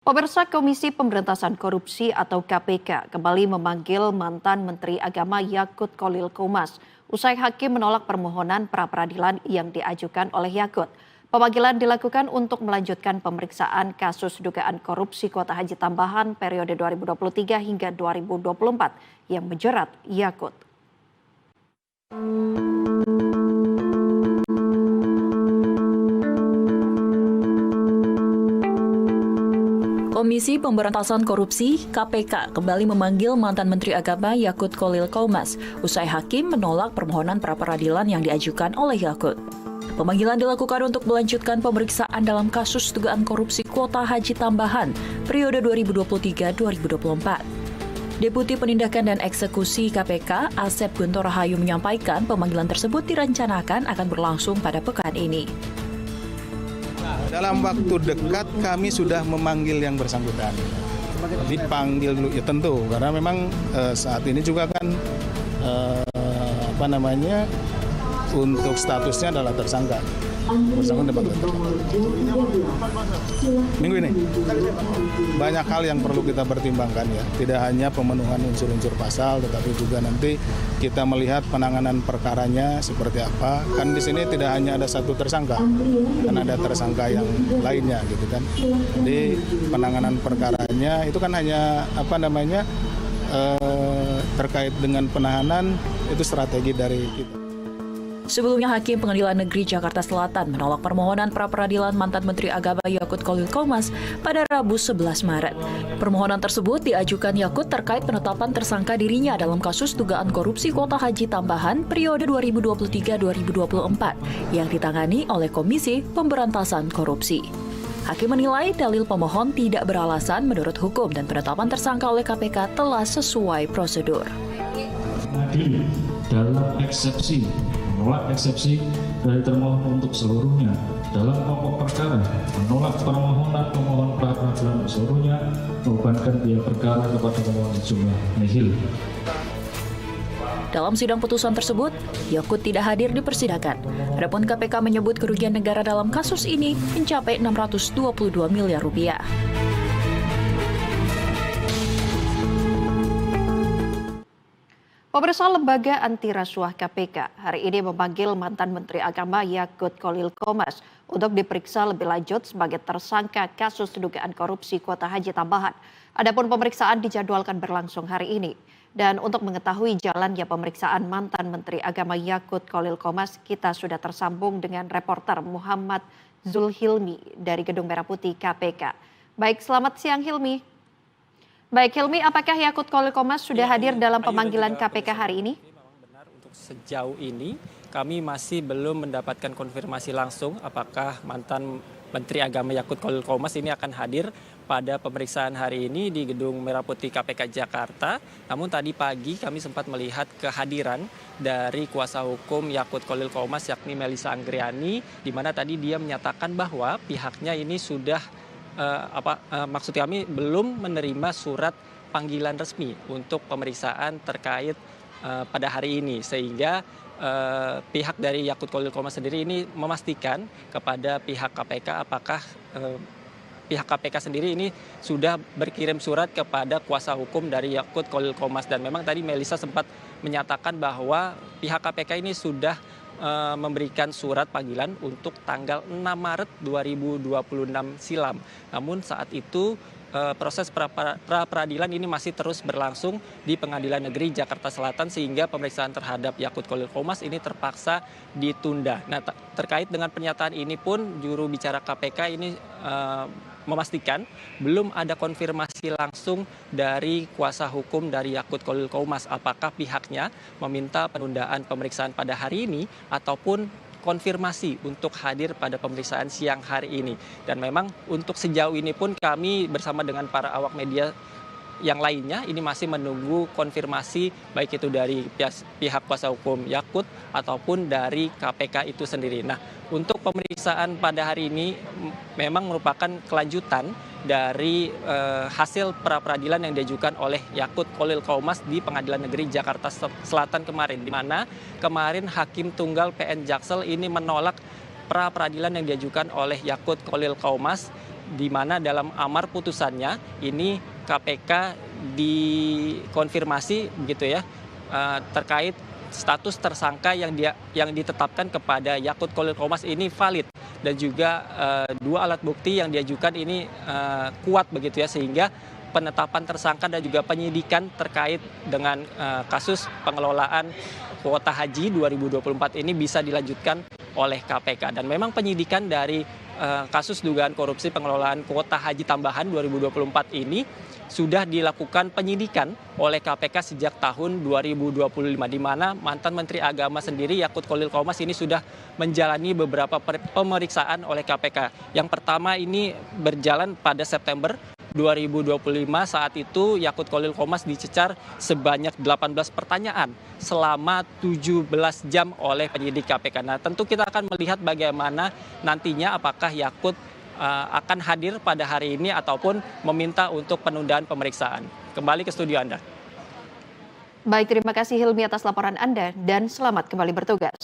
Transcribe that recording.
Pemirsa Komisi Pemberantasan Korupsi atau KPK kembali memanggil mantan Menteri Agama Yakut Kholil Qomas usai hakim menolak permohonan pra-peradilan yang diajukan oleh Yakut. Pemanggilan dilakukan untuk melanjutkan pemeriksaan kasus dugaan korupsi kuota haji tambahan periode 2023 hingga 2024 yang menjerat Yakut. Komisi Pemberantasan Korupsi (KPK) kembali memanggil mantan Menteri Agama Yakut Kholil Qomas usai hakim menolak permohonan pra-peradilan yang diajukan oleh Yakut. Pemanggilan dilakukan untuk melanjutkan pemeriksaan dalam kasus dugaan korupsi kuota haji tambahan periode 2023-2024. Deputi Penindakan dan Eksekusi KPK Asep Guntur Rahayu menyampaikan pemanggilan tersebut direncanakan akan berlangsung pada pekan ini. Dalam waktu dekat kami sudah memanggil yang bersangkutan. Dipanggil dulu ya tentu karena memang saat ini juga kan untuk statusnya adalah tersangka. Bersangkutan dapat minggu ini banyak hal yang perlu kita pertimbangkan ya. Tidak hanya pemenuhan unsur-unsur pasal, tetapi juga nanti kita melihat penanganan perkaranya seperti apa. Kan di sini tidak hanya ada satu tersangka, kan ada tersangka yang lainnya gitu kan. Jadi penanganan perkaranya itu kan hanya terkait dengan penahanan itu strategi dari kita. Sebelumnya, Hakim Pengadilan Negeri Jakarta Selatan menolak permohonan pra-peradilan mantan Menteri Agama Yakut Kholil Qomas pada Rabu 11 Maret. Permohonan tersebut diajukan Yakut terkait penetapan tersangka dirinya dalam kasus dugaan korupsi kuota haji tambahan periode 2023-2024 yang ditangani oleh Komisi Pemberantasan Korupsi. Hakim menilai dalil pemohon tidak beralasan menurut hukum dan penetapan tersangka oleh KPK telah sesuai prosedur. Hadir dalam menolak eksepsi dari termohon untuk seluruhnya dalam pokok perkara, menolak permohonan pemohon pra-peradilan seluruhnya, membebankan biaya perkara kepada pemohon sejumlah nihil. Dalam sidang putusan tersebut, Yakut tidak hadir di persidangan. Adapun KPK menyebut kerugian negara dalam kasus ini mencapai 622 miliar rupiah. Pemirsa, Lembaga Anti Rasuah KPK hari ini memanggil mantan Menteri Agama Yakut Kholil Qomas untuk diperiksa lebih lanjut sebagai tersangka kasus dugaan korupsi kuota haji tambahan. Adapun pemeriksaan dijadwalkan berlangsung hari ini. Dan untuk mengetahui jalannya pemeriksaan mantan Menteri Agama Yakut Kholil Qomas, kita sudah tersambung dengan reporter Muhammad Zulhilmi dari Gedung Merah Putih KPK. Baik, selamat siang Hilmi. Baik Hilmi, apakah Yakut Kholil Qomas sudah hadir dalam pemanggilan KPK hari ini? Memang benar, untuk sejauh ini kami masih belum mendapatkan konfirmasi langsung apakah mantan Menteri Agama Yakut Kholil Qomas ini akan hadir pada pemeriksaan hari ini di Gedung Merah Putih KPK Jakarta. Namun tadi pagi kami sempat melihat kehadiran dari kuasa hukum Yakut Kholil Qomas yakni Melissa Anggriani, di mana tadi dia menyatakan bahwa pihaknya ini sudah maksud kami belum menerima surat panggilan resmi untuk pemeriksaan terkait pada hari ini, sehingga pihak dari Yakut Kholil Qomas sendiri ini memastikan kepada pihak KPK apakah pihak KPK sendiri ini sudah berkirim surat kepada kuasa hukum dari Yakut Kholil Qomas. Dan memang tadi Melissa sempat menyatakan bahwa pihak KPK ini sudah memberikan surat panggilan untuk tanggal 6 Maret 2026 silam. Namun saat itu proses pra-peradilan ini masih terus berlangsung di Pengadilan Negeri Jakarta Selatan, sehingga pemeriksaan terhadap Yakut Kholil Qomas ini terpaksa ditunda. Nah, terkait dengan pernyataan ini pun juru bicara KPK ini memastikan belum ada konfirmasi langsung dari kuasa hukum dari Yakut Kholil Qomas apakah pihaknya meminta penundaan pemeriksaan pada hari ini ataupun konfirmasi untuk hadir pada pemeriksaan siang hari ini. Dan memang untuk sejauh ini pun kami bersama dengan para awak media yang lainnya ini masih menunggu konfirmasi baik itu dari pihak kuasa hukum Yakut ataupun dari KPK itu sendiri. Nah, untuk pemeriksaan pada hari ini memang merupakan kelanjutan dari hasil pra-peradilan yang diajukan oleh Yakut Kholil Qomas di Pengadilan Negeri Jakarta Selatan kemarin, di mana kemarin Hakim Tunggal PN Jaksel ini menolak pra-peradilan yang diajukan oleh Yakut Kholil Qomas di mana dalam amar putusannya ini KPK dikonfirmasi begitu ya terkait status tersangka yang ditetapkan kepada Yakut Khalil Qomas ini valid dan juga dua alat bukti yang diajukan ini kuat begitu ya, sehingga penetapan tersangka dan juga penyidikan terkait dengan kasus pengelolaan kuota haji 2024 ini bisa dilanjutkan oleh KPK. Dan memang penyidikan dari kasus dugaan korupsi pengelolaan kuota haji tambahan 2024 ini sudah dilakukan penyidikan oleh KPK sejak tahun 2025, di mana mantan Menteri Agama sendiri Yakut Khalil Qomas ini sudah menjalani beberapa pemeriksaan oleh KPK. Yang pertama ini berjalan pada September 2025, saat itu Yakut Khalil Qomas dicecar sebanyak 18 pertanyaan selama 17 jam oleh penyidik KPK. Nah, tentu kita akan melihat bagaimana nantinya apakah Yakut akan hadir pada hari ini ataupun meminta untuk penundaan pemeriksaan. Kembali ke studio Anda. Baik, terima kasih Hilmi atas laporan Anda dan selamat kembali bertugas.